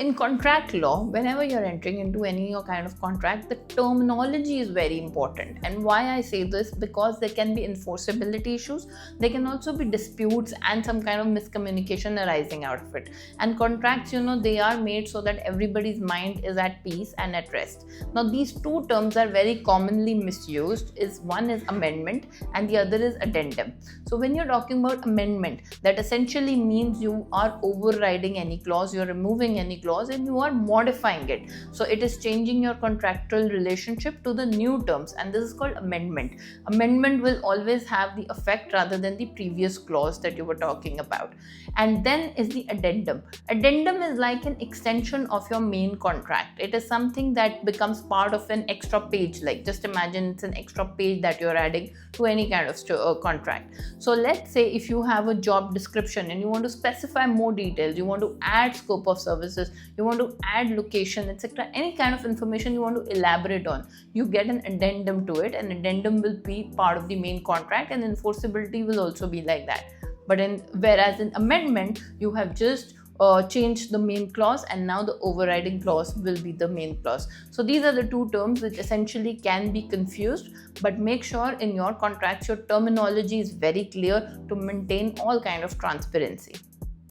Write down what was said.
In contract law, whenever you're entering into any kind of contract, the terminology is very important. And why I say this, because there can be enforceability issues, there can also be disputes and some kind of miscommunication arising out of it. And contracts, they are made so that everybody's mind is at peace and at rest. Now, these two terms are very commonly misused. One is amendment and the other is addendum. So when you're talking about amendment, that essentially means you are overriding any clause, you're removing any clause, and you are modifying it. So it is changing your contractual relationship to the new terms, and this is called amendment. Amendment will always have the effect rather than the previous clause that you were talking about. And then is the addendum. Addendum is like an extension of your main contract. It is something that becomes part of an extra page. Like, just imagine it's an extra page that you're adding to any kind of contract. So let's say if you have a job description and you want to specify more details, you want to add scope of services, you want to add location, etc., any kind of information you want to elaborate on, you get an addendum to it, and addendum will be part of the main contract, and enforceability will also be like that. Whereas in amendment, you have just changed the main clause, and now the overriding clause will be the main clause. So these are the two terms which essentially can be confused, but make sure in your contracts your terminology is very clear to maintain all kind of transparency.